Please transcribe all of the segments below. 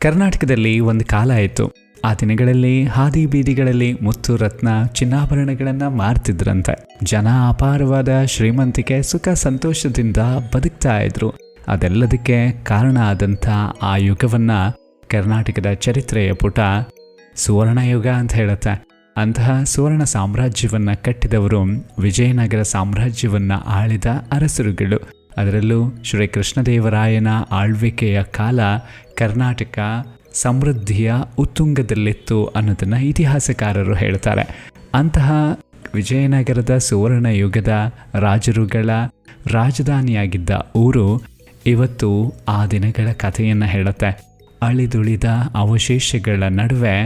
ಕರ್ನಾಟಕದಲ್ಲಿ ಒಂದು ಕಾಲ ಇತ್ತು. ಆ ದಿನಗಳಲ್ಲಿ ಹಾದಿ ಬೀದಿಗಳಲ್ಲಿ ಮುತ್ತು ರತ್ನ ಚಿನ್ನಾಭರಣಗಳನ್ನು ಮಾರ್ತಿದ್ರಂತೆ. ಜನ ಅಪಾರವಾದ ಶ್ರೀಮಂತಿಕೆ ಸುಖ ಸಂತೋಷದಿಂದ ಬದುಕ್ತಾ ಇದ್ರು. ಅದೆಲ್ಲದಕ್ಕೆ ಕಾರಣ ಆದಂಥ ಆ ಯುಗವನ್ನು ಕರ್ನಾಟಕದ ಚರಿತ್ರೆಯ ಪುಟ ಸುವರ್ಣಯುಗ ಅಂತ ಹೇಳುತ್ತೆ. ಅಂತಹ ಸುವರ್ಣ ಸಾಮ್ರಾಜ್ಯವನ್ನು ಕಟ್ಟಿದವರು ವಿಜಯನಗರ ಸಾಮ್ರಾಜ್ಯವನ್ನು ಆಳಿದ ಅರಸರುಗಳು. ಅದರಲ್ಲೂ ಶ್ರೀ ಕೃಷ್ಣದೇವರಾಯನ ಆಳ್ವಿಕೆಯ ಕಾಲ ಕರ್ನಾಟಕ ಸಮೃದ್ಧಿಯ ಉತ್ತುಂಗದಲ್ಲಿತ್ತು ಅನ್ನೋದನ್ನು ಇತಿಹಾಸಕಾರರು ಹೇಳ್ತಾರೆ. ಅಂತಹ ವಿಜಯನಗರದ ಸುವರ್ಣ ಯುಗದ ರಾಜರುಗಳ ರಾಜಧಾನಿಯಾಗಿದ್ದ ಊರು ಇವತ್ತು ಆ ದಿನಗಳ ಕಥೆಯನ್ನು ಹೇಳುತ್ತೆ. ಅಳಿದುಳಿದ ಅವಶೇಷಗಳ ನಡುವೆ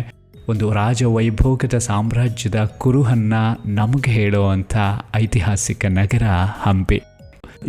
ಒಂದು ರಾಜವೈಭೋಗದ ಸಾಮ್ರಾಜ್ಯದ ಕುರುಹನ್ನು ನಮಗೆ ಹೇಳುವಂಥ ಐತಿಹಾಸಿಕ ನಗರ ಹಂಪಿ.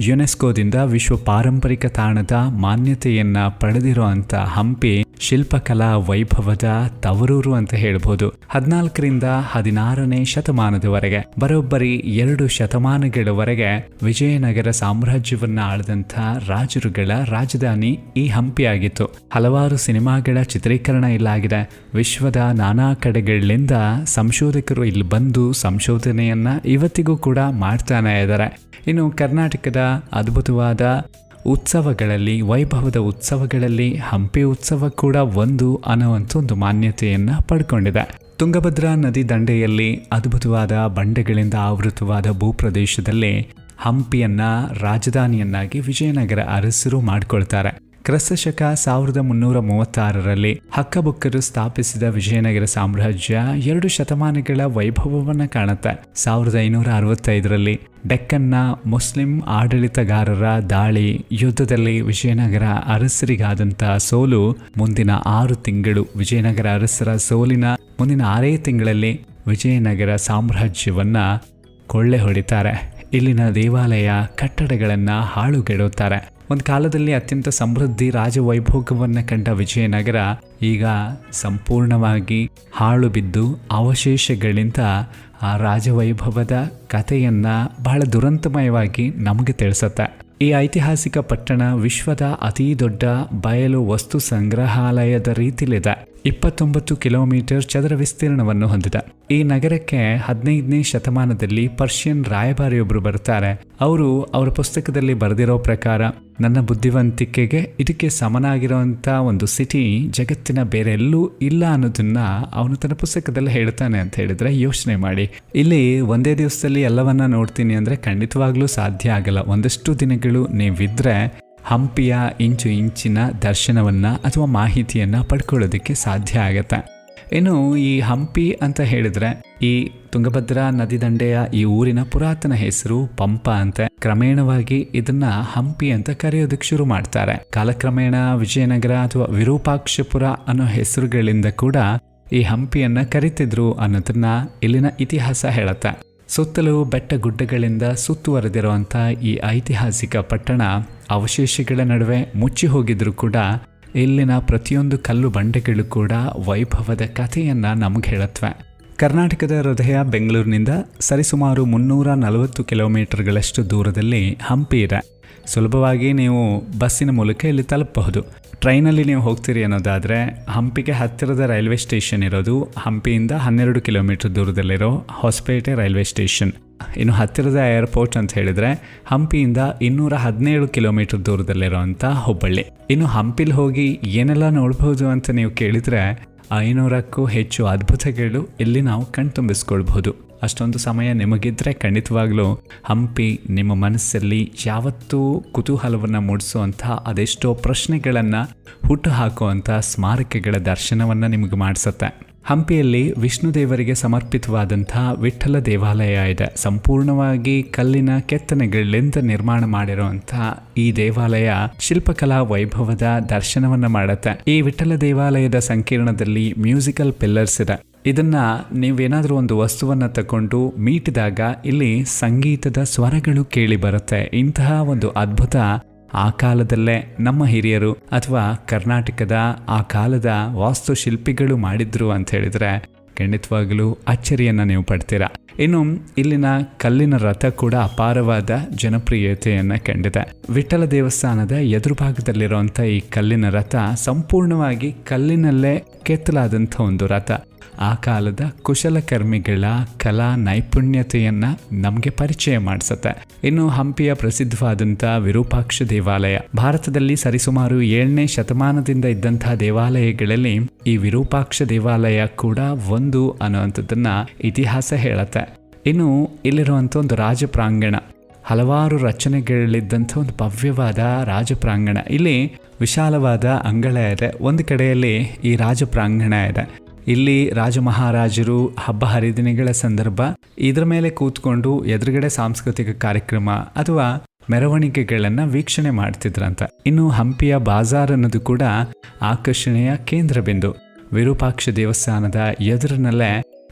ಯುನೆಸ್ಕೋದಿಂದ ವಿಶ್ವ ಪಾರಂಪರಿಕ ತಾಣದ ಮಾನ್ಯತೆಯನ್ನು ಪಡೆದಿರುವಂಥ ಹಂಪಿ ಶಿಲ್ಪಕಲಾ ವೈಭವದ ತವರೂರು ಅಂತ ಹೇಳ್ಬೋದು. 14ರಿಂದ 16ನೇ ಶತಮಾನದವರೆಗೆ ಬರೋಬ್ಬರಿ 2 ಶತಮಾನಗಳವರೆಗೆ ವಿಜಯನಗರ ಸಾಮ್ರಾಜ್ಯವನ್ನು ಆಳಿದಂಥ ರಾಜರುಗಳ ರಾಜಧಾನಿ ಈ ಹಂಪಿಯಾಗಿತ್ತು. ಹಲವಾರು ಸಿನಿಮಾಗಳ ಚಿತ್ರೀಕರಣ ಇಲ್ಲಾಗಿದೆ. ವಿಶ್ವದ ನಾನಾ ಕಡೆಗಳಿಂದ ಸಂಶೋಧಕರು ಇಲ್ಲಿ ಬಂದು ಸಂಶೋಧನೆಯನ್ನು ಇವತ್ತಿಗೂ ಕೂಡ ಮಾಡ್ತಾನೆ ಇದ್ದಾರೆ. ಇನ್ನು ಕರ್ನಾಟಕದ ಅದ್ಭುತವಾದ ಉತ್ಸವಗಳಲ್ಲಿ, ವೈಭವದ ಉತ್ಸವಗಳಲ್ಲಿ ಹಂಪಿ ಉತ್ಸವ ಕೂಡ ಅನ್ನುವಂಥ ಒಂದು ಮಾನ್ಯತೆಯನ್ನು ಪಡ್ಕೊಂಡಿದೆ. ತುಂಗಭದ್ರಾ ನದಿ ದಂಡೆಯಲ್ಲಿ ಅದ್ಭುತವಾದ ಬಂಡೆಗಳಿಂದ ಆವೃತವಾದ ಭೂಪ್ರದೇಶದಲ್ಲಿ ಹಂಪಿಯನ್ನು ರಾಜಧಾನಿಯನ್ನಾಗಿ ವಿಜಯನಗರ ಅರಸರು ಮಾಡಿಕೊಳ್ತಾರೆ. ಕ್ರಿಸ್ತಶಕ 1336ರಲ್ಲಿ ಹಕ್ಕಬುಕ್ಕರು ಸ್ಥಾಪಿಸಿದ ವಿಜಯನಗರ ಸಾಮ್ರಾಜ್ಯ 2 ಶತಮಾನಗಳ ವೈಭವವನ್ನು ಕಾಣುತ್ತೆ. 1565ರಲ್ಲಿ ಡೆಕ್ಕನ್ನ ಮುಸ್ಲಿಂ ಆಡಳಿತಗಾರರ ದಾಳಿ ಯುದ್ಧದಲ್ಲಿ ವಿಜಯನಗರ ಅರಸರಿಗಾದಂಥ ಸೋಲು ಮುಂದಿನ 6 ತಿಂಗಳು, ವಿಜಯನಗರ ಅರಸರ ಸೋಲಿನ ಮುಂದಿನ 6 ತಿಂಗಳಲ್ಲಿ ವಿಜಯನಗರ ಸಾಮ್ರಾಜ್ಯವನ್ನು ಕೊಳ್ಳೆ ಹೊಡಿತಾರೆ. ಇಲ್ಲಿನ ದೇವಾಲಯ ಕಟ್ಟಡಗಳನ್ನು ಹಾಳುಗೆಡುತ್ತಾರೆ. ಒಂದು ಕಾಲದಲ್ಲಿ ಅತ್ಯಂತ ಸಮೃದ್ಧಿ ರಾಜವೈಭೋಗವನ್ನು ಕಂಡ ವಿಜಯನಗರ ಈಗ ಸಂಪೂರ್ಣವಾಗಿ ಹಾಳು ಬಿದ್ದು ಅವಶೇಷಗಳಿಂದ ಆ ರಾಜವೈಭವದ ಕಥೆಯನ್ನು ಬಹಳ ದುರಂತಮಯವಾಗಿ ನಮಗೆ ತಿಳಿಸುತ್ತೆ. ಈ ಐತಿಹಾಸಿಕ ಪಟ್ಟಣ ವಿಶ್ವದ ಅತೀ ದೊಡ್ಡ ಬಯಲು ವಸ್ತು ಸಂಗ್ರಹಾಲಯದ ರೀತಿಲಿದೆ. 29 ಕಿಲೋಮೀಟರ್ ಚದರ ವಿಸ್ತೀರ್ಣವನ್ನು ಹೊಂದಿದೆ. ಈ ನಗರಕ್ಕೆ 15ನೇ ಶತಮಾನದಲ್ಲಿ ಪರ್ಷಿಯನ್ ರಾಯಭಾರಿಯೊಬ್ಬರು ಬರ್ತಾರೆ. ಅವರು ಅವರ ಪುಸ್ತಕದಲ್ಲಿ ಬರೆದಿರೋ ಪ್ರಕಾರ ನನ್ನ ಬುದ್ಧಿವಂತಿಕೆಗೆ ಇದಕ್ಕೆ ಸಮನಾಗಿರುವಂಥ ಒಂದು ಸಿಟಿ ಜಗತ್ತಿನ ಬೇರೆ ಎಲ್ಲೂ ಇಲ್ಲ ಅನ್ನೋದನ್ನ ಅವನು ತನ್ನ ಪುಸ್ತಕದಲ್ಲಿ ಹೇಳ್ತಾನೆ ಅಂತ ಹೇಳಿದ್ರೆ ಯೋಚನೆ ಮಾಡಿ. ಇಲ್ಲಿ ಒಂದೇ ದಿವಸದಲ್ಲಿ ಎಲ್ಲವನ್ನ ನೋಡ್ತೀನಿ ಅಂದರೆ ಖಂಡಿತವಾಗ್ಲೂ ಸಾಧ್ಯ ಆಗಲ್ಲ. ಒಂದಷ್ಟು ದಿನಗಳು ನೀವಿದ್ರೆ ಹಂಪಿಯ ಇಂಚು ಇಂಚಿನ ದರ್ಶನವನ್ನು ಅಥವಾ ಮಾಹಿತಿಯನ್ನು ಪಡ್ಕೊಳ್ಳೋದಕ್ಕೆ ಸಾಧ್ಯ ಆಗತ್ತೆ. ಇನ್ನು ಈ ಹಂಪಿ ಅಂತ ಹೇಳಿದ್ರೆ ಈ ತುಂಗಭದ್ರಾ ನದಿ ದಂಡೆಯ ಈ ಊರಿನ ಪುರಾತನ ಹೆಸರು ಪಂಪ ಅಂತೆ. ಕ್ರಮೇಣವಾಗಿ ಇದನ್ನ ಹಂಪಿ ಅಂತ ಕರೆಯೋದಕ್ಕೆ ಶುರು ಮಾಡ್ತಾರೆ. ಕಾಲಕ್ರಮೇಣ ವಿಜಯನಗರ ಅಥವಾ ವಿರೂಪಾಕ್ಷಪುರ ಅನ್ನೋ ಹೆಸರುಗಳಿಂದ ಕೂಡ ಈ ಹಂಪಿಯನ್ನ ಕರಿತಿದ್ರು ಅನ್ನೋದನ್ನ ಇಲ್ಲಿನ ಇತಿಹಾಸ ಹೇಳುತ್ತೆ. ಸುತ್ತಲೂ ಬೆಟ್ಟ ಗುಡ್ಡಗಳಿಂದ ಸುತ್ತುವರೆದಿರುವಂಥ ಈ ಐತಿಹಾಸಿಕ ಪಟ್ಟಣ ಅವಶೇಷಗಳ ನಡುವೆ ಮುಚ್ಚಿ ಹೋಗಿದ್ರು ಕೂಡ ಇಲ್ಲಿನ ಪ್ರತಿಯೊಂದು ಕಲ್ಲು ಬಂಡೆಗಳು ಕೂಡ ವೈಭವದ ಕಥೆಯನ್ನು ನಮಗೆ ಹೇಳುತ್ತವೆ. ಕರ್ನಾಟಕದ ಹೃದಯ ಬೆಂಗಳೂರಿನಿಂದ ಸರಿಸುಮಾರು 340 ಕಿಲೋಮೀಟರ್ಗಳಷ್ಟು ದೂರದಲ್ಲಿ ಹಂಪಿ ಇದೆ. ಸುಲಭವಾಗಿ ನೀವು ಬಸ್ಸಿನ ಮೂಲಕ ಇಲ್ಲಿ ತಲುಪಬಹುದು. ಟ್ರೈನಲ್ಲಿ ನೀವು ಹೋಗ್ತೀರಿ ಅನ್ನೋದಾದರೆ ಹಂಪಿಗೆ ಹತ್ತಿರದ ರೈಲ್ವೆ ಸ್ಟೇಷನ್ ಇರೋದು ಹಂಪಿಯಿಂದ 12 ಕಿಲೋಮೀಟರ್ ದೂರದಲ್ಲಿರೋ ಹೊಸಪೇಟೆ ರೈಲ್ವೆ ಸ್ಟೇಷನ್. ಇನ್ನು ಹತ್ತಿರದ ಏರ್ಪೋರ್ಟ್ ಅಂತ ಹೇಳಿದರೆ ಹಂಪಿಯಿಂದ 217 ಕಿಲೋಮೀಟರ್ ದೂರದಲ್ಲಿರೋವಂಥ ಹುಬ್ಬಳ್ಳಿ. ಇನ್ನು ಹಂಪಿಲಿ ಹೋಗಿ ಏನೆಲ್ಲ ನೋಡ್ಬೋದು ಅಂತ ನೀವು ಕೇಳಿದರೆ 500ಕ್ಕೂ ಹೆಚ್ಚು ಅದ್ಭುತಗಳು ಇಲ್ಲಿ ನಾವು ಕಣ್ತುಂಬಿಸ್ಕೊಳ್ಬಹುದು. ಅಷ್ಟೊಂದು ಸಮಯ ನಿಮಗಿದ್ರೆ ಖಂಡಿತವಾಗ್ಲೂ ಹಂಪಿ ನಿಮ್ಮ ಮನಸ್ಸಲ್ಲಿ ಯಾವತ್ತೂ ಕುತೂಹಲವನ್ನು ಮೂಡಿಸುವಂಥ ಅದೆಷ್ಟೋ ಪ್ರಶ್ನೆಗಳನ್ನು ಹುಟ್ಟು ಹಾಕುವಂಥ ಸ್ಮಾರಕಗಳ ದರ್ಶನವನ್ನು ನಿಮಗೆ ಮಾಡಿಸುತ್ತೆ. ಹಂಪಿಯಲ್ಲಿ ವಿಷ್ಣು ದೇವರಿಗೆ ಸಮರ್ಪಿತವಾದಂಥ ವಿಠ್ಠಲ ದೇವಾಲಯ ಇದೆ. ಸಂಪೂರ್ಣವಾಗಿ ಕಲ್ಲಿನ ಕೆತ್ತನೆಗಳಿಂದ ನಿರ್ಮಾಣ ಮಾಡಿರುವಂಥ ಈ ದೇವಾಲಯ ಶಿಲ್ಪಕಲಾ ವೈಭವದ ದರ್ಶನವನ್ನು ಮಾಡುತ್ತೆ. ಈ ವಿಠ್ಠಲ ದೇವಾಲಯದ ಸಂಕೀರ್ಣದಲ್ಲಿ ಮ್ಯೂಸಿಕಲ್ ಪಿಲ್ಲರ್ಸ್ ಇದೆ. ಇದನ್ನ ನೀವೇನಾದರೂ ಒಂದು ವಸ್ತುವನ್ನು ತಗೊಂಡು ಮೀಟಿದಾಗ ಇಲ್ಲಿ ಸಂಗೀತದ ಸ್ವರಗಳು ಕೇಳಿ ಬರುತ್ತೆ. ಇಂತಹ ಒಂದು ಅದ್ಭುತ ಆ ಕಾಲದಲ್ಲೇ ನಮ್ಮ ಹಿರಿಯರು ಅಥವಾ ಕರ್ನಾಟಕದ ಆ ಕಾಲದ ವಾಸ್ತುಶಿಲ್ಪಿಗಳು ಮಾಡಿದ್ರು ಅಂತ ಹೇಳಿದ್ರೆ ಖಂಡಿತವಾಗಲೂ ಅಚ್ಚರಿಯನ್ನು ನೀವು ಪಡ್ತೀರಾ. ಇನ್ನು ಇಲ್ಲಿನ ಕಲ್ಲಿನ ರಥ ಕೂಡ ಅಪಾರವಾದ ಜನಪ್ರಿಯತೆಯನ್ನು ಕಂಡಿದೆ. ವಿಠ್ಠಲ ದೇವಸ್ಥಾನದ ಎದುರು ಭಾಗದಲ್ಲಿರುವಂಥ ಈ ಕಲ್ಲಿನ ರಥ ಸಂಪೂರ್ಣವಾಗಿ ಕಲ್ಲಿನಲ್ಲೇ ಕೆತ್ತಲಾದಂಥ ಒಂದು ರಥ. ಆ ಕಾಲದ ಕುಶಲಕರ್ಮಿಗಳ ಕಲಾ ನೈಪುಣ್ಯತೆಯನ್ನು ನಮಗೆ ಪರಿಚಯ ಮಾಡಿಸುತ್ತೆ. ಇನ್ನು ಹಂಪಿಯ ಪ್ರಸಿದ್ಧವಾದಂಥ ವಿರೂಪಾಕ್ಷ ದೇವಾಲಯ ಭಾರತದಲ್ಲಿ ಸರಿಸುಮಾರು 7ನೇ ಶತಮಾನದಿಂದ ಇದ್ದಂತಹ ದೇವಾಲಯಗಳಲ್ಲಿ ಈ ವಿರೂಪಾಕ್ಷ ದೇವಾಲಯ ಕೂಡ ಒಂದು ಅನ್ನುವಂಥದ್ದನ್ನ ಇತಿಹಾಸ ಹೇಳುತ್ತೆ. ಇನ್ನು ಇಲ್ಲಿರುವಂಥ ಒಂದು ರಾಜ ಪ್ರಾಂಗಣ, ಹಲವಾರು ರಚನೆಗಳಿದ್ದಂಥ ಒಂದು ಭವ್ಯವಾದ ರಾಜ ಪ್ರಾಂಗಣ. ಇಲ್ಲಿ ವಿಶಾಲವಾದ ಅಂಗಳ ಇದೆ. ಒಂದು ಕಡೆಯಲ್ಲಿ ಈ ರಾಜ ಪ್ರಾಂಗಣ ಇದೆ. ಇಲ್ಲಿ ರಾಜ ಮಹಾರಾಜರು ಹಬ್ಬ ಹರಿದಿನಗಳ ಸಂದರ್ಭ ಇದರ ಮೇಲೆ ಕೂತ್ಕೊಂಡು ಎದುರುಗಡೆ ಸಾಂಸ್ಕೃತಿಕ ಕಾರ್ಯಕ್ರಮ ಅಥವಾ ಮೆರವಣಿಗೆಗಳನ್ನು ವೀಕ್ಷಣೆ ಮಾಡ್ತಿದ್ರಂತ. ಇನ್ನು ಹಂಪಿಯ ಬಾಜಾರ್ ಅನ್ನೋದು ಕೂಡ ಆಕರ್ಷಣೆಯ ಕೇಂದ್ರ ಬಿಂದು. ವಿರೂಪಾಕ್ಷ ದೇವಸ್ಥಾನದ ಎದುರಿನಲ್ಲೇ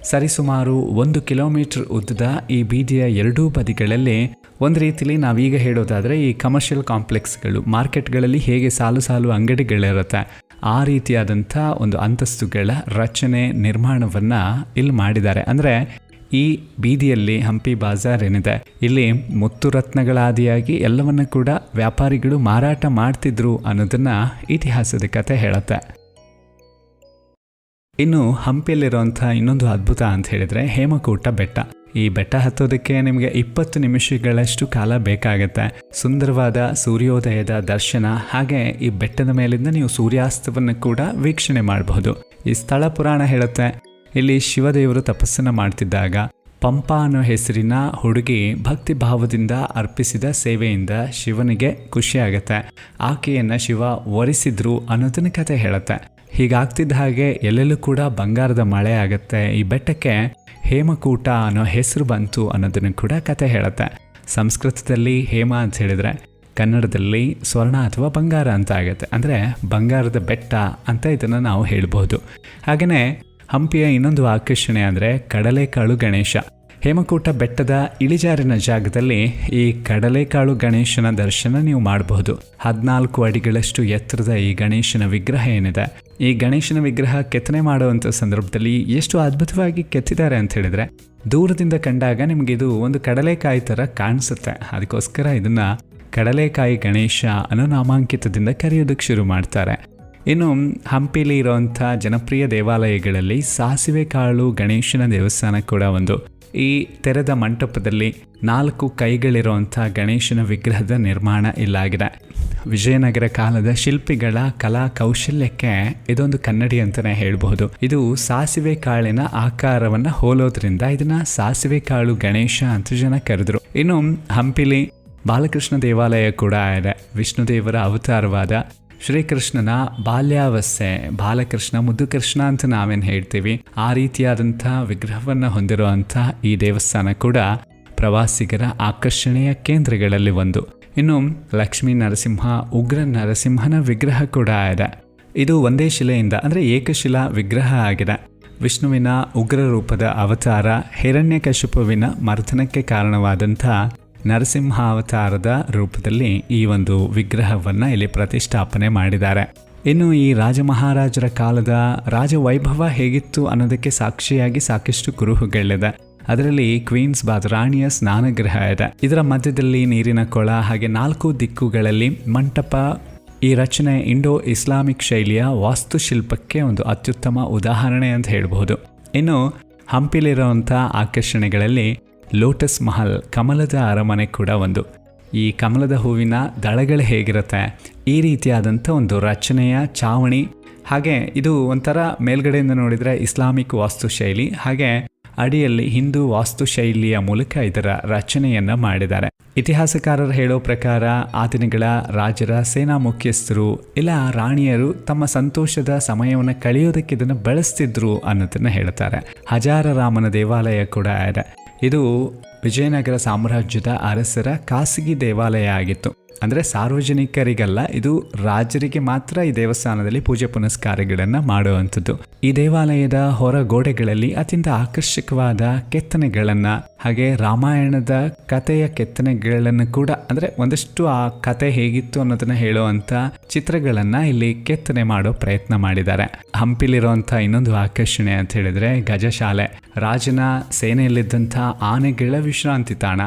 ಸರಿಸುಮಾರು 1 ಕಿಲೋಮೀಟರ್ ಉದ್ದದ ಈ ಬೀದಿಯ ಎರಡೂ ಬದಿಗಳಲ್ಲಿ ಒಂದು ರೀತಿಲಿ ನಾವೀಗ ಹೇಳೋದಾದರೆ ಈ ಕಮರ್ಷಿಯಲ್ ಕಾಂಪ್ಲೆಕ್ಸ್ಗಳು, ಮಾರ್ಕೆಟ್ಗಳಲ್ಲಿ ಹೇಗೆ ಸಾಲು ಸಾಲು ಅಂಗಡಿಗಳಿರುತ್ತೆ ಆ ರೀತಿಯಾದಂಥ ಒಂದು ಅಂತಸ್ತುಗಳ ರಚನೆ ನಿರ್ಮಾಣವನ್ನು ಇಲ್ಲಿ ಮಾಡಿದ್ದಾರೆ. ಅಂದರೆ ಈ ಬೀದಿಯಲ್ಲಿ ಹಂಪಿ ಬಾಜಾರ್ ಏನಿದೆ ಇಲ್ಲಿ ಮುತ್ತು ರತ್ನಗಳಾದಿಯಾಗಿ ಎಲ್ಲವನ್ನ ಕೂಡ ವ್ಯಾಪಾರಿಗಳು ಮಾರಾಟ ಮಾಡ್ತಿದ್ರು ಅನ್ನೋದನ್ನು ಇತಿಹಾಸದ ಕಥೆ ಹೇಳುತ್ತೆ. ಇನ್ನು ಹಂಪಿಯಲ್ಲಿರುವಂಥ ಇನ್ನೊಂದು ಅದ್ಭುತ ಅಂತ ಹೇಳಿದರೆ ಹೇಮಕೂಟ ಬೆಟ್ಟ. ಈ ಬೆಟ್ಟ ಹತ್ತೋದಕ್ಕೆ ನಿಮಗೆ 20 ನಿಮಿಷಗಳಷ್ಟು ಕಾಲ ಬೇಕಾಗುತ್ತೆ. ಸುಂದರವಾದ ಸೂರ್ಯೋದಯದ ದರ್ಶನ, ಹಾಗೆ ಈ ಬೆಟ್ಟದ ಮೇಲಿಂದ ನೀವು ಸೂರ್ಯಾಸ್ತವನ್ನು ಕೂಡ ವೀಕ್ಷಣೆ ಮಾಡಬಹುದು. ಈ ಸ್ಥಳ ಪುರಾಣ ಹೇಳುತ್ತೆ, ಇಲ್ಲಿ ಶಿವದೇವರು ತಪಸ್ಸನ್ನು ಮಾಡ್ತಿದ್ದಾಗ ಪಂಪಾ ಅನ್ನೋ ಹೆಸರಿನ ಹುಡುಗಿ ಭಕ್ತಿ ಭಾವದಿಂದ ಅರ್ಪಿಸಿದ ಸೇವೆಯಿಂದ ಶಿವನಿಗೆ ಖುಷಿಯಾಗತ್ತೆ. ಆಕೆಯನ್ನು ಶಿವ ವರಿಸಿದ್ರು ಅನ್ನೋದನ್ನ ಕತೆ ಹೇಳುತ್ತೆ. ಹೀಗಾಗ್ತಿದ್ದ ಹಾಗೆ ಎಲ್ಲೆಲ್ಲೂ ಕೂಡ ಬಂಗಾರದ ಮಳೆ ಆಗುತ್ತೆ. ಈ ಬೆಟ್ಟಕ್ಕೆ ಹೇಮಕೂಟ ಅನ್ನೋ ಹೆಸರು ಬಂತು ಅನ್ನೋದನ್ನು ಕೂಡ ಕತೆ ಹೇಳುತ್ತೆ. ಸಂಸ್ಕೃತದಲ್ಲಿ ಹೇಮ ಅಂತ ಹೇಳಿದರೆ ಕನ್ನಡದಲ್ಲಿ ಸ್ವರ್ಣ ಅಥವಾ ಬಂಗಾರ ಅಂತ ಆಗುತ್ತೆ. ಅಂದರೆ ಬಂಗಾರದ ಬೆಟ್ಟ ಅಂತ ಇದನ್ನು ನಾವು ಹೇಳ್ಬೋದು. ಹಾಗೆಯೇ ಹಂಪಿಯ ಇನ್ನೊಂದು ಆಕರ್ಷಣೆ ಅಂದರೆ ಕಡಲೆಕಾಳು ಗಣೇಶ. ಹೇಮಕೂಟ ಬೆಟ್ಟದ ಇಳಿಜಾರಿನ ಜಾಗದಲ್ಲಿ ಈ ಕಡಲೆಕಾಳು ಗಣೇಶನ ದರ್ಶನ ನೀವು ಮಾಡಬಹುದು. 14 ಅಡಿಗಳಷ್ಟು ಎತ್ತರದ ಈ ಗಣೇಶನ ವಿಗ್ರಹ ಏನಿದೆ, ಈ ಗಣೇಶನ ವಿಗ್ರಹ ಕೆತ್ತನೆ ಮಾಡುವಂಥ ಸಂದರ್ಭದಲ್ಲಿ ಎಷ್ಟು ಅದ್ಭುತವಾಗಿ ಕೆತ್ತಿದ್ದಾರೆ ಅಂತ ಹೇಳಿದ್ರೆ ದೂರದಿಂದ ಕಂಡಾಗ ನಿಮಗಿದು ಒಂದು ಕಡಲೆಕಾಯಿ ಥರ ಕಾಣಿಸುತ್ತೆ. ಅದಕ್ಕೋಸ್ಕರ ಇದನ್ನು ಕಡಲೆಕಾಯಿ ಗಣೇಶ ಅನ್ನೋ ನಾಮಾಂಕಿತದಿಂದ ಕರೆಯೋದಕ್ಕೆ ಶುರು ಮಾಡ್ತಾರೆ. ಇನ್ನು ಹಂಪಿಲಿ ಇರೋವಂಥ ಜನಪ್ರಿಯ ದೇವಾಲಯಗಳಲ್ಲಿ ಸಾಸಿವೆ ಕಾಳು ಗಣೇಶನ ದೇವಸ್ಥಾನ ಕೂಡ ಒಂದು. ಈ ತೆರೆದ ಮಂಟಪದಲ್ಲಿ 4 ಕೈಗಳಿರುವಂಥ ಗಣೇಶನ ವಿಗ್ರಹದ ನಿರ್ಮಾಣ ಇಲ್ಲಾಗಿದೆ. ವಿಜಯನಗರ ಕಾಲದ ಶಿಲ್ಪಿಗಳ ಕಲಾ ಕೌಶಲ್ಯಕ್ಕೆ ಇದೊಂದು ಕನ್ನಡಿ ಅಂತಲೇ ಹೇಳಬಹುದು. ಇದು ಸಾಸಿವೆ ಕಾಳಿನ ಆಕಾರವನ್ನು ಹೋಲೋದ್ರಿಂದ ಇದನ್ನ ಸಾಸಿವೆ ಕಾಳು ಗಣೇಶ ಅಂತ ಜನ ಕರೆದ್ರು. ಇನ್ನು ಹಂಪಿಲಿ ಬಾಲಕೃಷ್ಣ ದೇವಾಲಯ ಕೂಡ ಇದೆ. ವಿಷ್ಣುದೇವರ ಅವತಾರವಾದ ಶ್ರೀಕೃಷ್ಣನ ಬಾಲ್ಯಾವಸ್ಥೆ, ಬಾಲಕೃಷ್ಣ ಮುದ್ದುಕೃಷ್ಣ ಅಂತ ನಾವೇನು ಹೇಳ್ತೀವಿ, ಆ ರೀತಿಯಾದಂಥ ವಿಗ್ರಹವನ್ನು ಹೊಂದಿರುವಂಥ ಈ ದೇವಸ್ಥಾನ ಕೂಡ ಪ್ರವಾಸಿಗರ ಆಕರ್ಷಣೆಯ ಕೇಂದ್ರಗಳಲ್ಲಿ ಒಂದು. ಇನ್ನು ಲಕ್ಷ್ಮೀ ನರಸಿಂಹ, ಉಗ್ರ ನರಸಿಂಹನ ವಿಗ್ರಹ ಕೂಡ ಇದೆ. ಇದು ಒಂದೇ ಶಿಲೆಯಿಂದ ಅಂದರೆ ಏಕಶಿಲಾ ವಿಗ್ರಹ ಆಗಿದೆ. ವಿಷ್ಣುವಿನ ಉಗ್ರ ರೂಪದ ಅವತಾರ ಹಿರಣ್ಯಕಶಿಪುವಿನ ಮರ್ದನಕ್ಕೆ ಕಾರಣವಾದಂಥ ನರಸಿಂಹಾವತಾರದ ರೂಪದಲ್ಲಿ ಈ ಒಂದು ವಿಗ್ರಹವನ್ನು ಇಲ್ಲಿ ಪ್ರತಿಷ್ಠಾಪನೆ ಮಾಡಿದ್ದಾರೆ. ಇನ್ನು ಈ ರಾಜ ಮಹಾರಾಜರ ಕಾಲದ ರಾಜವೈಭವ ಹೇಗಿತ್ತು ಅನ್ನೋದಕ್ಕೆ ಸಾಕ್ಷಿಯಾಗಿ ಸಾಕಷ್ಟು ಕುರುಹುಗಳಿದೆ. ಅದರಲ್ಲಿ ಕ್ವೀನ್ಸ್ ಬಾತ್, ರಾಣಿಯ ಸ್ನಾನಗೃಹ ಇದೆ. ಇದರ ಮಧ್ಯದಲ್ಲಿ ನೀರಿನ ಕೊಳ, ಹಾಗೆ 4 ದಿಕ್ಕುಗಳಲ್ಲಿ ಮಂಟಪ. ಈ ರಚನೆ ಇಂಡೋ ಇಸ್ಲಾಮಿಕ್ ಶೈಲಿಯ ವಾಸ್ತುಶಿಲ್ಪಕ್ಕೆ ಒಂದು ಅತ್ಯುತ್ತಮ ಉದಾಹರಣೆ ಅಂತ ಹೇಳಬಹುದು. ಇನ್ನು ಹಂಪಿಲಿರುವಂಥ ಆಕರ್ಷಣೆಗಳಲ್ಲಿ ಲೋಟಸ್ ಮಹಲ್, ಕಮಲದ ಅರಮನೆ ಕೂಡ ಒಂದು. ಈ ಕಮಲದ ಹೂವಿನ ದಳಗಳು ಹೇಗಿರುತ್ತೆ, ಈ ರೀತಿಯಾದಂಥ ಒಂದು ರಚನೆಯ ಚಾವಣಿ. ಹಾಗೆ ಇದು ಒಂಥರ ಮೇಲ್ಗಡೆಯಿಂದ ನೋಡಿದರೆ ಇಸ್ಲಾಮಿಕ್ ವಾಸ್ತುಶೈಲಿ, ಹಾಗೆ ಅಡಿಯಲ್ಲಿ ಹಿಂದೂ ವಾಸ್ತುಶೈಲಿಯ ಮೂಲಕ ಇದರ ರಚನೆಯನ್ನು ಮಾಡಿದ್ದಾರೆ. ಇತಿಹಾಸಕಾರರು ಹೇಳೋ ಪ್ರಕಾರ ಆ ದಿನಗಳ ರಾಜರ ಸೇನಾ ಮುಖ್ಯಸ್ಥರು ಇಲ್ಲ ರಾಣಿಯರು ತಮ್ಮ ಸಂತೋಷದ ಸಮಯವನ್ನು ಕಳೆಯೋದಕ್ಕೆ ಇದನ್ನು ಬಳಸ್ತಿದ್ರು ಅನ್ನೋದನ್ನು ಹೇಳ್ತಾರೆ. ಹಜಾರರಾಮನ ದೇವಾಲಯ ಕೂಡ ಇದೆ. ಇದು ವಿಜಯನಗರ ಸಾಮ್ರಾಜ್ಯದ ಅರಸರ ಖಾಸಗಿ ದೇವಾಲಯ ಆಗಿತ್ತು. ಅಂದರೆ ಸಾರ್ವಜನಿಕರಿಗಲ್ಲ, ಇದು ರಾಜರಿಗೆ ಮಾತ್ರ ಈ ದೇವಸ್ಥಾನದಲ್ಲಿ ಪೂಜೆ ಪುನಸ್ಕಾರಗಳನ್ನು ಮಾಡುವಂಥದ್ದು. ಈ ದೇವಾಲಯದ ಹೊರ ಗೋಡೆಗಳಲ್ಲಿ ಅತ್ಯಂತ ಆಕರ್ಷಕವಾದ ಕೆತ್ತನೆಗಳನ್ನು ಹಾಗೆ ರಾಮಾಯಣದ ಕಥೆಯ ಕೆತ್ತನೆಗಳನ್ನು ಕೂಡ, ಅಂದರೆ ಒಂದಷ್ಟು ಆ ಕತೆ ಹೇಗಿತ್ತು ಅನ್ನೋದನ್ನ ಹೇಳುವಂಥ ಚಿತ್ರಗಳನ್ನು ಇಲ್ಲಿ ಕೆತ್ತನೆ ಮಾಡೋ ಪ್ರಯತ್ನ ಮಾಡಿದ್ದಾರೆ. ಹಂಪಿಲಿರುವಂಥ ಇನ್ನೊಂದು ಆಕರ್ಷಣೆ ಅಂತ ಹೇಳಿದ್ರೆ ಗಜಶಾಲೆ, ರಾಜನ ಸೇನೆಯಲ್ಲಿದ್ದಂಥ ಆನೆಗಳ ವಿಶ್ರಾಂತಿ ತಾಣ.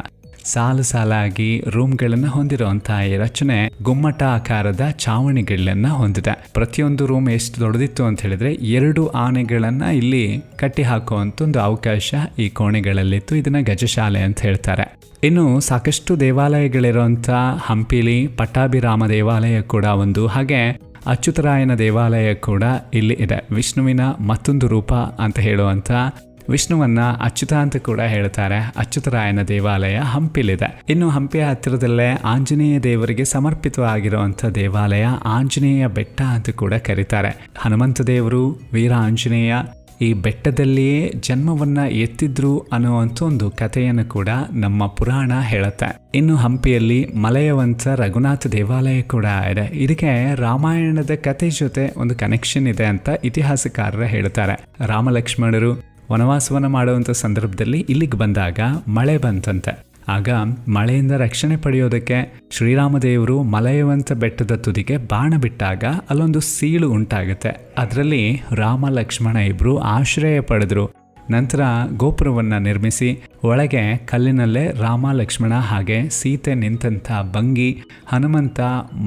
ಸಾಲು ಸಾಲಾಗಿ ರೂಮ್ಗಳನ್ನು ಹೊಂದಿರುವಂತಹ ಈ ರಚನೆ ಗುಮ್ಮಟ ಆಕಾರದ ಚಾವಣಿಗಳನ್ನ ಹೊಂದಿದೆ. ಪ್ರತಿಯೊಂದು ರೂಮ್ ಎಷ್ಟು ದೊಡ್ಡದಿತ್ತು ಅಂತ ಹೇಳಿದ್ರೆ 2 ಆನೆಗಳನ್ನ ಇಲ್ಲಿ ಕಟ್ಟಿ ಹಾಕುವಂತ ಒಂದು ಅವಕಾಶ ಈ ಕೋಣೆಗಳಲ್ಲಿತ್ತು. ಇದನ್ನ ಗಜಶಾಲೆ ಅಂತ ಹೇಳ್ತಾರೆ. ಇನ್ನು ಸಾಕಷ್ಟು ದೇವಾಲಯಗಳಿರುವಂಥ ಹಂಪಿಲಿ ಪಟ್ಟಾಭಿರಾಮ ದೇವಾಲಯ ಕೂಡ ಒಂದು, ಹಾಗೆ ಅಚ್ಯುತರಾಯನ ದೇವಾಲಯ ಕೂಡ ಇಲ್ಲಿ ಇದೆ. ವಿಷ್ಣುವಿನ ಮತ್ತೊಂದು ರೂಪ ಅಂತ ಹೇಳುವಂಥ, ವಿಷ್ಣುವನ್ನ ಅಚ್ಯುತ ಅಂತ ಕೂಡ ಹೇಳ್ತಾರೆ, ಅಚ್ಯುತರಾಯನ ದೇವಾಲಯ ಹಂಪಿಲಿದೆ. ಇನ್ನು ಹಂಪಿಯ ಹತ್ತಿರದಲ್ಲೇ ಆಂಜನೇಯ ದೇವರಿಗೆ ಸಮರ್ಪಿತವಾಗಿರುವಂಥ ದೇವಾಲಯ ಆಂಜನೇಯ ಬೆಟ್ಟ ಅಂತ ಕೂಡ ಕರೀತಾರೆ. ಹನುಮಂತ ದೇವರು, ವೀರ ಆಂಜನೇಯ ಈ ಬೆಟ್ಟದಲ್ಲಿಯೇ ಜನ್ಮವನ್ನ ಎತ್ತಿದ್ರು ಅನ್ನುವಂಥ ಒಂದು ಕಥೆಯನ್ನು ಕೂಡ ನಮ್ಮ ಪುರಾಣ ಹೇಳುತ್ತೆ. ಇನ್ನು ಹಂಪಿಯಲ್ಲಿ ಮಲಯವಂತ ರಘುನಾಥ ದೇವಾಲಯ ಕೂಡ ಇದೆ. ಇದಕ್ಕೆ ರಾಮಾಯಣದ ಕಥೆ ಜೊತೆ ಒಂದು ಕನೆಕ್ಷನ್ ಇದೆ ಅಂತ ಇತಿಹಾಸಕಾರರು ಹೇಳ್ತಾರೆ. ರಾಮಲಕ್ಷ್ಮಣರು ವನವಾಸವನ್ನ ಮಾಡುವಂಥ ಸಂದರ್ಭದಲ್ಲಿ ಇಲ್ಲಿಗೆ ಬಂದಾಗ ಮಳೆ ಬಂತಂತೆ. ಆಗ ಮಳೆಯಿಂದ ರಕ್ಷಣೆ ಪಡೆಯೋದಕ್ಕೆ ಶ್ರೀರಾಮದೇವರು ಮಲಯವಂತ ಬೆಟ್ಟದ ತುದಿಗೆ ಬಾಣ ಬಿಟ್ಟಾಗ ಅಲ್ಲೊಂದು ಸೀಳು ಉಂಟಾಗುತ್ತೆ. ಅದರಲ್ಲಿ ರಾಮ ಲಕ್ಷ್ಮಣ ಇಬ್ರು ಆಶ್ರಯ ಪಡೆದ್ರು. ನಂತರ ಗೋಪುರವನ್ನು ನಿರ್ಮಿಸಿ ಒಳಗೆ ಕಲ್ಲಿನಲ್ಲೇ ರಾಮ ಲಕ್ಷ್ಮಣ ಹಾಗೆ ಸೀತೆ ನಿಂತಹ ಭಂಗಿ, ಹನುಮಂತ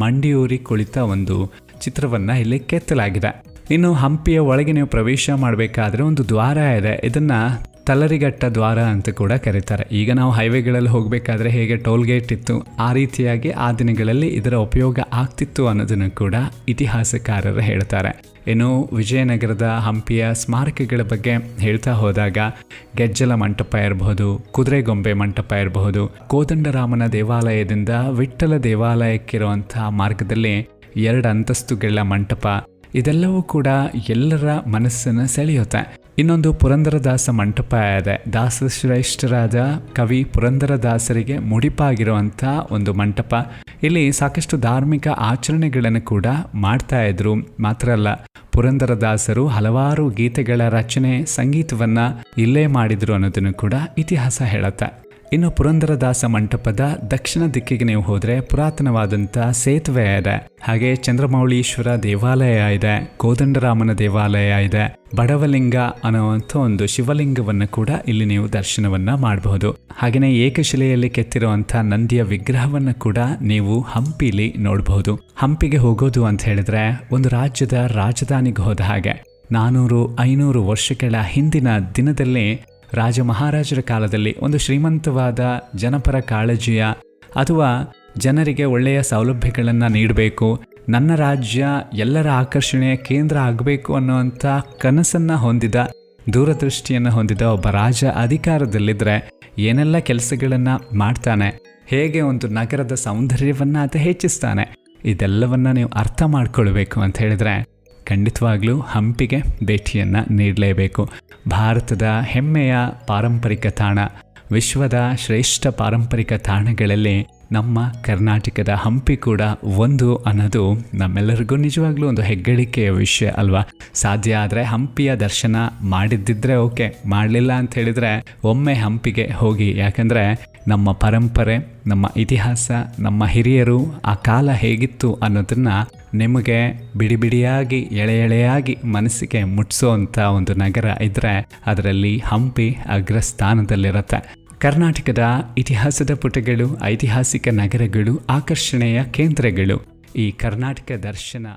ಮಂಡಿಯೂರಿ ಕುಳಿತ ಒಂದು ಚಿತ್ರವನ್ನು ಇಲ್ಲಿ ಕೆತ್ತಲಾಗಿದೆ. ಇನ್ನು ಹಂಪಿಯ ಒಳಗೆ ನೀವು ಪ್ರವೇಶ ಮಾಡಬೇಕಾದ್ರೆ ಒಂದು ದ್ವಾರ ಇದೆ. ಇದನ್ನ ತಲರಿಗಟ್ಟ ದ್ವಾರ ಅಂತ ಕೂಡ ಕರೀತಾರೆ. ಈಗ ನಾವು ಹೈವೇಗಳಲ್ಲಿ ಹೋಗಬೇಕಾದ್ರೆ ಹೇಗೆ ಟೋಲ್ ಗೇಟ್ ಇತ್ತು, ಆ ರೀತಿಯಾಗಿ ಆ ದಿನಗಳಲ್ಲಿ ಇದರ ಉಪಯೋಗ ಆಗ್ತಿತ್ತು ಅನ್ನೋದನ್ನು ಕೂಡ ಇತಿಹಾಸಕಾರರು ಹೇಳ್ತಾರೆ. ಇನ್ನು ವಿಜಯನಗರದ ಹಂಪಿಯ ಸ್ಮಾರಕಗಳ ಬಗ್ಗೆ ಹೇಳ್ತಾ ಹೋದಾಗ ಗೆಜ್ಜಲ ಮಂಟಪ ಇರಬಹುದು, ಕುದುರೆಗೊಂಬೆ ಮಂಟಪ ಇರಬಹುದು, ಕೋದಂಡರಾಮನ ದೇವಾಲಯದಿಂದ ವಿಠ್ಠಲ ದೇವಾಲಯಕ್ಕಿರುವಂತಹ ಮಾರ್ಗದಲ್ಲಿ 2 ಅಂತಸ್ತುಗಳ ಮಂಟಪ, ಇದೆಲ್ಲವೂ ಕೂಡ ಎಲ್ಲರ ಮನಸ್ಸನ್ನು ಸೆಳೆಯುತ್ತೆ. ಇನ್ನೊಂದು ಪುರಂದರದಾಸ ಮಂಟಪ ಇದೆ. ದಾಸಶ್ರೇಷ್ಠರಾದ ಕವಿ ಪುರಂದರದಾಸರಿಗೆ ಮುಡಿಪಾಗಿರುವಂಥ ಒಂದು ಮಂಟಪ. ಇಲ್ಲಿ ಸಾಕಷ್ಟು ಧಾರ್ಮಿಕ ಆಚರಣೆಗಳನ್ನು ಕೂಡ ಮಾಡ್ತಾ ಇದ್ರು. ಮಾತ್ರ ಅಲ್ಲ, ಪುರಂದರದಾಸರು ಹಲವಾರು ಗೀತೆಗಳ ರಚನೆ, ಸಂಗೀತವನ್ನು ಇಲ್ಲೇ ಮಾಡಿದ್ರು ಅನ್ನೋದನ್ನು ಕೂಡ ಇತಿಹಾಸ ಹೇಳುತ್ತೆ. ಇನ್ನು ಪುರಂದರದಾಸ ಮಂಟಪದ ದಕ್ಷಿಣ ದಿಕ್ಕಿಗೆ ನೀವು ಹೋದರೆ ಪುರಾತನವಾದಂಥ ಸೇತುವೆ ಇದೆ, ಹಾಗೆ ಚಂದ್ರಮೌಳೀಶ್ವರ ದೇವಾಲಯ ಇದೆ, ಕೋದಂಡರಾಮನ ದೇವಾಲಯ ಇದೆ, ಬಡವಲಿಂಗ ಅನ್ನುವಂಥ ಒಂದು ಶಿವಲಿಂಗವನ್ನು ಕೂಡ ಇಲ್ಲಿ ನೀವು ದರ್ಶನವನ್ನ ಮಾಡಬಹುದು. ಹಾಗೆಯೇ ಏಕಶಿಲೆಯಲ್ಲಿ ಕೆತ್ತಿರುವಂಥ ನಂದಿಯ ವಿಗ್ರಹವನ್ನು ಕೂಡ ನೀವು ಹಂಪಿಲಿ ನೋಡಬಹುದು. ಹಂಪಿಗೆ ಹೋಗೋದು ಅಂತ ಹೇಳಿದ್ರೆ ಒಂದು ರಾಜ್ಯದ ರಾಜಧಾನಿಗೆ ಹೋದ ಹಾಗೆ. 400-500 ವರ್ಷಗಳ ಹಿಂದಿನ ದಿನದಲ್ಲಿ ರಾಜ ಮಹಾರಾಜರ ಕಾಲದಲ್ಲಿ ಒಂದು ಶ್ರೀಮಂತವಾದ ಜನಪರ ಕಾಳಜಿಯ ಅಥವಾ ಜನರಿಗೆ ಒಳ್ಳೆಯ ಸೌಲಭ್ಯಗಳನ್ನು ನೀಡಬೇಕು, ನನ್ನ ರಾಜ್ಯ ಎಲ್ಲರ ಆಕರ್ಷಣೆಯ ಕೇಂದ್ರ ಆಗಬೇಕು ಅನ್ನುವಂಥ ಕನಸನ್ನು ಹೊಂದಿದ, ದೂರದೃಷ್ಟಿಯನ್ನು ಹೊಂದಿದ ಒಬ್ಬ ರಾಜ ಅಧಿಕಾರದಲ್ಲಿದ್ದರೆ ಏನೆಲ್ಲ ಕೆಲಸಗಳನ್ನು ಮಾಡ್ತಾನೆ, ಹೇಗೆ ಒಂದು ನಗರದ ಸೌಂದರ್ಯವನ್ನು ಆತ ಹೆಚ್ಚಿಸ್ತಾನೆ, ಇದೆಲ್ಲವನ್ನು ನೀವು ಅರ್ಥ ಮಾಡ್ಕೊಳ್ಬೇಕು ಅಂತ ಹೇಳಿದ್ರೆ ಖಂಡಿತವಾಗ್ಲೂ ಹಂಪಿಗೆ ಭೇಟಿಯನ್ನು ನೀಡಲೇಬೇಕು. ಭಾರತದ ಹೆಮ್ಮೆಯ ಪಾರಂಪರಿಕ ತಾಣ, ವಿಶ್ವದ ಶ್ರೇಷ್ಠ ಪಾರಂಪರಿಕ ತಾಣಗಳಲ್ಲಿ ನಮ್ಮ ಕರ್ನಾಟಕದ ಹಂಪಿ ಕೂಡ ಒಂದು ಅನ್ನೋದು ನಮ್ಮೆಲ್ಲರಿಗೂ ನಿಜವಾಗ್ಲೂ ಒಂದು ಹೆಗ್ಗಳಿಕೆಯ ವಿಷಯ ಅಲ್ವಾ. ಸಾಧ್ಯ ಆದರೆ ಹಂಪಿಯ ದರ್ಶನ ಮಾಡಿದ್ದಿದ್ರೆ ಓಕೆ, ಮಾಡಲಿಲ್ಲ ಅಂತ ಹೇಳಿದರೆ ಒಮ್ಮೆ ಹಂಪಿಗೆ ಹೋಗಿ. ಯಾಕಂದರೆ ನಮ್ಮ ಪರಂಪರೆ, ನಮ್ಮ ಇತಿಹಾಸ, ನಮ್ಮ ಹಿರಿಯರು ಆ ಕಾಲ ಹೇಗಿತ್ತು ಅನ್ನೋದನ್ನು ನಿಮಗೆ ಬಿಡಿ ಬಿಡಿಯಾಗಿ ಎಳೆ ಎಳೆಯಾಗಿ ಮನಸ್ಸಿಗೆ ಮುಟ್ಸೋವಂಥ ಒಂದು ನಗರ ಇದ್ದರೆ ಅದರಲ್ಲಿ ಹಂಪಿ ಅಗ್ರಸ್ಥಾನದಲ್ಲಿರುತ್ತೆ. ಕರ್ನಾಟಕದ ಇತಿಹಾಸದ ಪುಟಗಳು, ಐತಿಹಾಸಿಕ ನಗರಗಳು, ಆಕರ್ಷಣೆಯ ಕೇಂದ್ರಗಳು, ಈ ಕರ್ನಾಟಕ ದರ್ಶನ.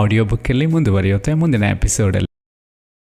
ಆಡಿಯೋ ಬುಕ್ಕಲ್ಲಿ ಮುಂದುವರಿಯುತ್ತೆ ಮುಂದಿನ ಎಪಿಸೋಡಲ್ಲಿ.